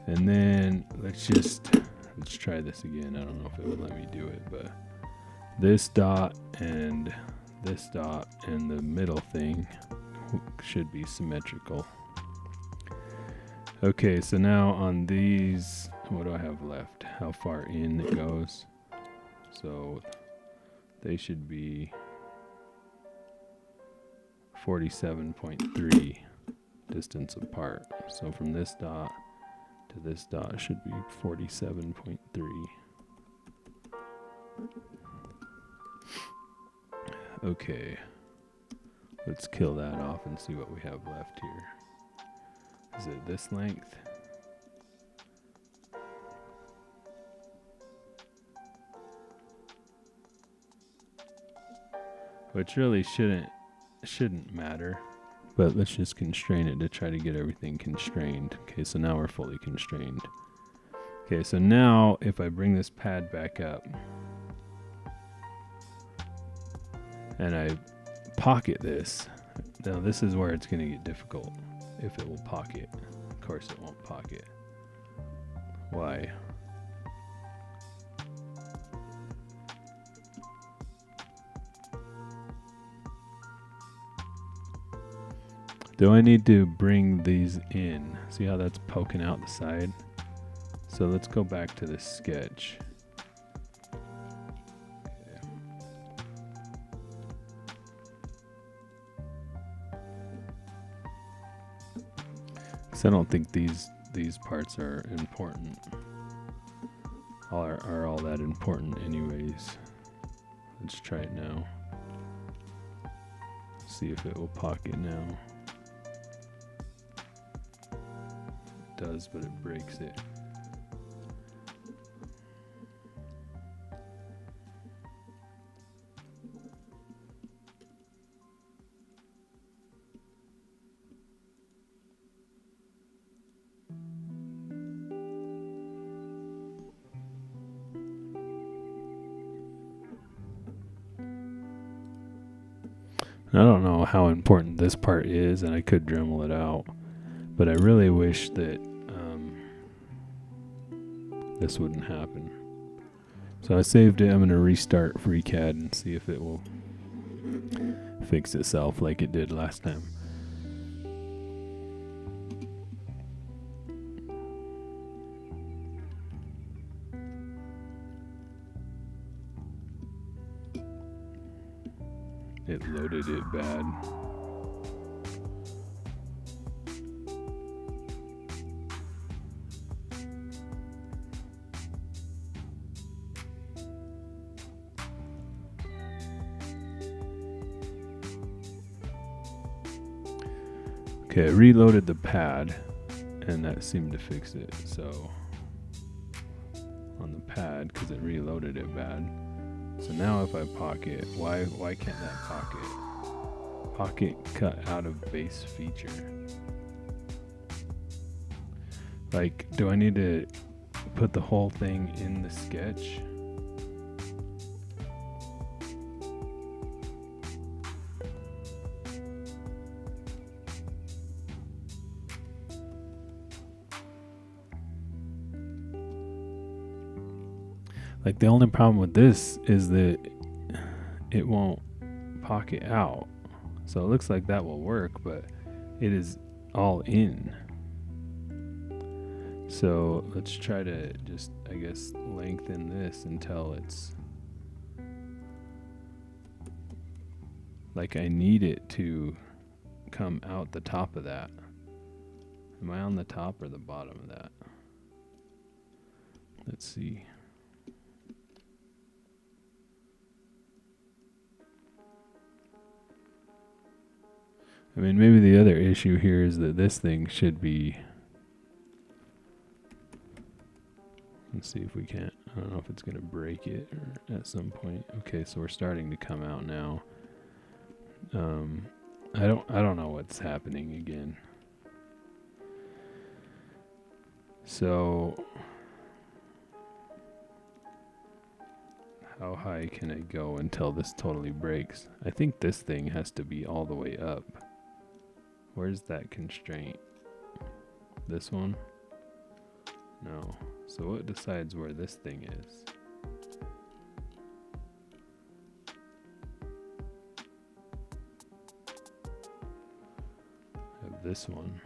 And then let's try this again. I don't know if it would let me do it, but this dot and this dot and the middle thing should be symmetrical. Okay, so now on these, what do I have left? How far in it goes? So they should be 47.3 distance apart. So from this dot to this dot should be 47.3. Okay, let's kill that off and see what we have left here. Is it this length? Which really shouldn't matter, but let's just constrain it to try to get everything constrained. Okay, so now we're fully constrained. Okay, so now if I bring this pad back up and I pocket this, now this is where it's going to get difficult. If it will pocket. Of course it won't pocket. Why? Do I need to bring these in? See how that's poking out the side? So let's go back to this sketch. I don't think these parts are important. Are all that important anyways. Let's try it now. See if it will pocket now. It does, but it breaks it. I don't know how important this part is, and I could Dremel it out, but I really wish that this wouldn't happen. So I saved it. I'm going to restart Freecad and see if it will fix itself like it did last time. It loaded it bad. Okay, I reloaded the pad and that seemed to fix it. So on the pad, because it reloaded it bad. So now if I pocket, why can't that pocket? Pocket cut out of base feature. Like, do I need to put the whole thing in the sketch? Like, the only problem with this is that it won't pocket out. So it looks like that will work, but it is all in. So let's try to just, I guess, lengthen this until it's like I need it to come out the top of that. Am I on the top or the bottom of that? Let's see. I mean, maybe the other issue here is that this thing should be... Let's see if we can't... I don't know if it's going to break it or at some point. Okay, so we're starting to come out now. I don't know what's happening again. So... how high can it go until this totally breaks? I think this thing has to be all the way up. Where's that constraint? This one? No. So what decides where this thing is? I have this one.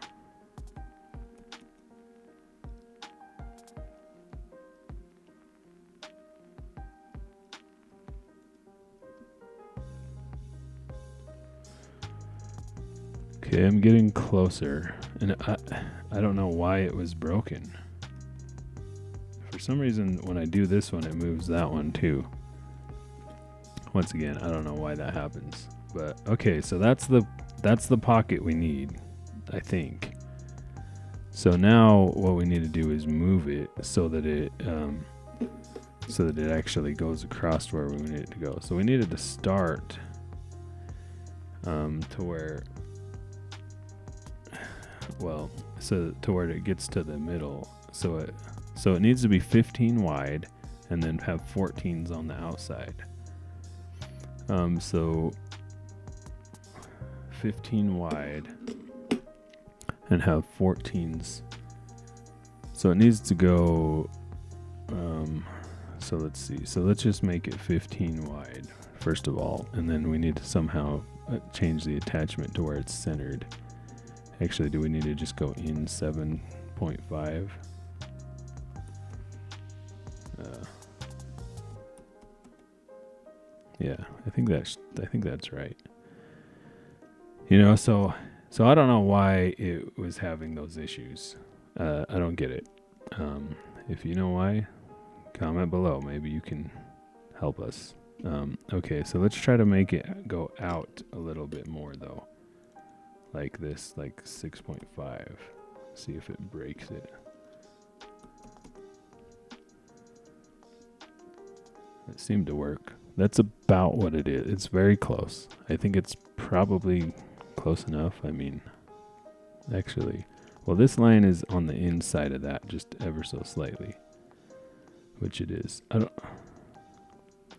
Okay, I'm getting closer, and I don't know why it was broken. For some reason, when I do this one, it moves that one too. Once again, I don't know why that happens, but okay, so that's the pocket we need, I think. So now what we need to do is move it so that it actually goes across where we need it to go. So we needed to start to where. Well, so to where it gets to the middle. So it needs to be 15 wide and then have 14s on the outside. So 15 wide and have 14s. So it needs to go, so let's see. So let's just make it 15 wide first of all, and then we need to somehow change the attachment to where it's centered. Actually, do we need to just go in 7.5? Yeah, I think that's right. You know, so I don't know why it was having those issues. I don't get it. If you know why, comment below. Maybe you can help us. Okay, so let's try to make it go out a little bit more though. Like this, like 6.5. See if it breaks it. It seemed to work. That's about what it is. It's very close. I think it's probably close enough. I mean, actually, well, this line is on the inside of that just ever so slightly, which it is. I don't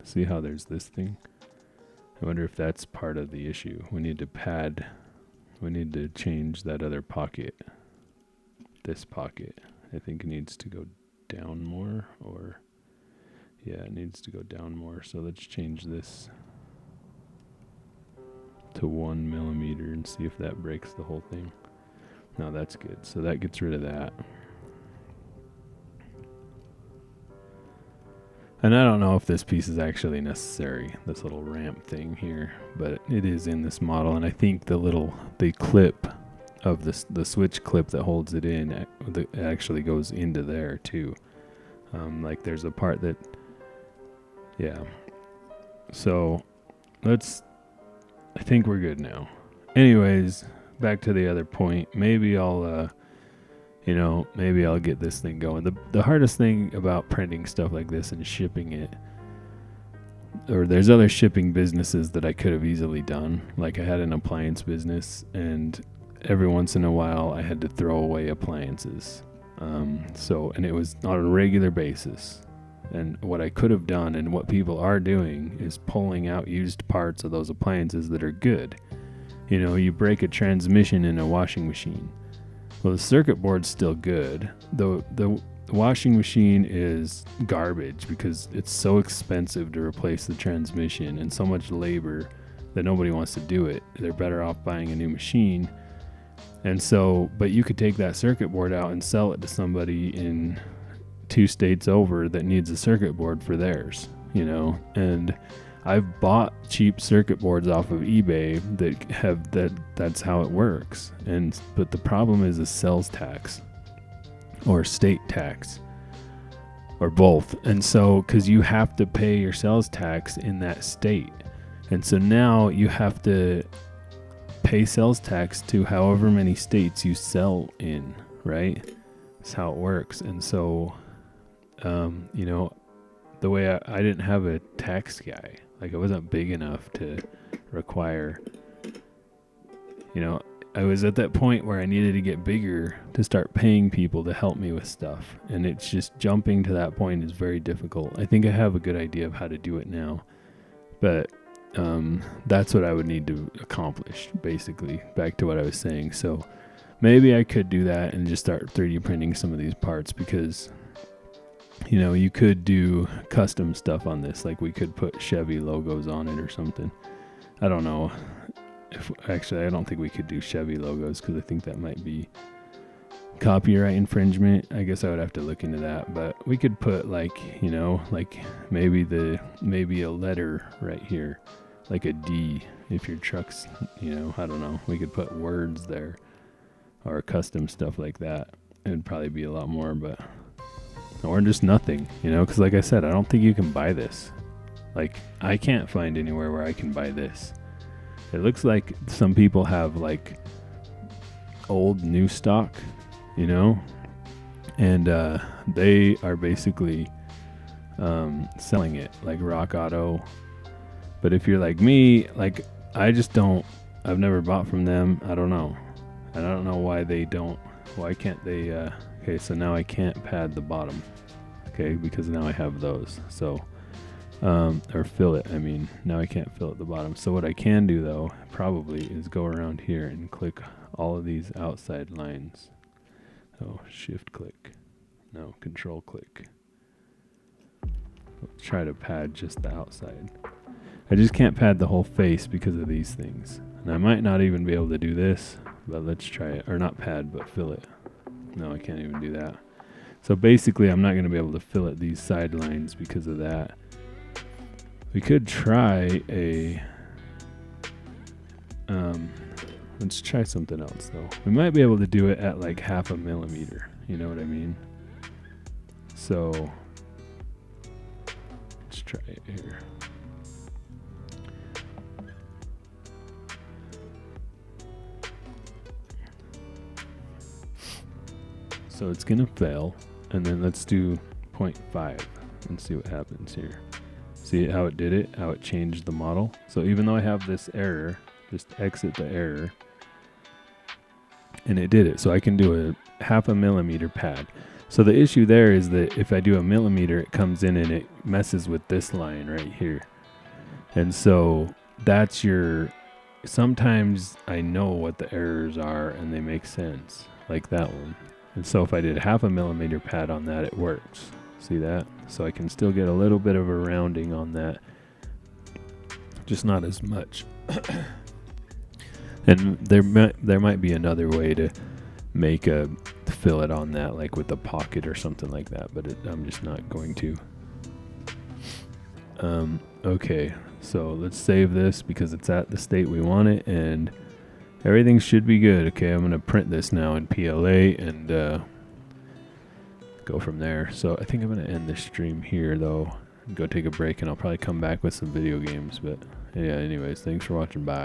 see how there's this thing. I wonder if that's part of the issue. We need to pad. We need to change that other pocket. This pocket, I think it needs to go down more, or yeah, it needs to go down more. So let's change this to 1 millimeter and see if that breaks the whole thing. No, that's good. So that gets rid of that. And I don't know if this piece is actually necessary, this little ramp thing here, but it is in this model, and I think the clip of the switch clip that holds it in it actually goes into there too. Like there's a part that, yeah. So I think we're good now. Anyways, back to the other point. Maybe I'll maybe I'll get this thing going. The hardest thing about printing stuff like this and shipping it, or there's other shipping businesses that I could have easily done. Like I had an appliance business, and every once in a while I had to throw away appliances. And it was on a regular basis. And what I could have done, and what people are doing, is pulling out used parts of those appliances that are good. You know, you break a transmission in a washing machine. Well, the circuit board's still good. The washing machine is garbage because it's so expensive to replace the transmission and so much labor that nobody wants to do it. They're better off buying a new machine And so, but you could take that circuit board out and sell it to somebody in 2 states over that needs a circuit board for theirs, you know. And I've bought cheap circuit boards off of eBay that have that's how it works. But the problem is the sales tax or state tax or both. And so, because you have to pay your sales tax in that state. And so now you have to pay sales tax to however many states you sell in, right? That's how it works. And so, you know, the way I didn't have a tax guy, like I wasn't big enough to require, you know, I was at that point where I needed to get bigger to start paying people to help me with stuff. And it's just jumping to that point is very difficult. I think I have a good idea of how to do it now, but that's what I would need to accomplish, basically, back to what I was saying. So maybe I could do that and just start 3D printing some of these parts, because, you know, you could do custom stuff on this. Like we could put Chevy logos on it or something. I don't know. Actually, I don't think we could do Chevy logos because I think that might be copyright infringement. I guess I would have to look into that, but we could put, like, you know, like maybe a letter right here, like a D if your truck's, you know, I don't know, we could put words there or custom stuff like that. It would probably be a lot more, but or just nothing, you know, because like I said, I don't think you can buy this. Like I can't find anywhere where I can buy this. It looks like some people have like old new stock, you know, and they are basically selling it like Rock Auto. But if you're like me, like I've never bought from them. I don't know. And I don't know why can't they, okay, so now I can't pad the bottom, okay, because now I have those. So, or fill it, I mean, now I can't fill at the bottom. So what I can do though, probably, is go around here and click all of these outside lines. Oh, shift click. No, control click. Let's try to pad just the outside. I just can't pad the whole face because of these things. And I might not even be able to do this, but let's try it. Or not pad, but fill it. No, I can't even do that. So basically, I'm not going to be able to fill it these side lines because of that. We could try let's try something else though. We might be able to do it at like 0.5 millimeter. You know what I mean? So let's try it here. So it's gonna fail, and then let's do 0.5 and see what happens here. See how it did it, how it changed the model. So even though I have this error, just exit the error, and it did it. So I can do a 0.5 millimeter pad. So the issue there is that if I do 1 millimeter, it comes in and it messes with this line right here. And so that's sometimes I know what the errors are and they make sense, like that one. And so if I did 0.5 millimeter pad on that, it works. See that? So I can still get a little bit of a rounding on that, just not as much. And there might be another way to make a fillet on that, like with a pocket or something like that, but I'm just not going to. Okay, so let's save this because it's at the state we want it, and everything should be good. Okay, I'm going to print this now in PLA and go from there. So I think I'm going to end this stream here, though, and go take a break, and I'll probably come back with some video games. But yeah, anyways, thanks for watching. Bye.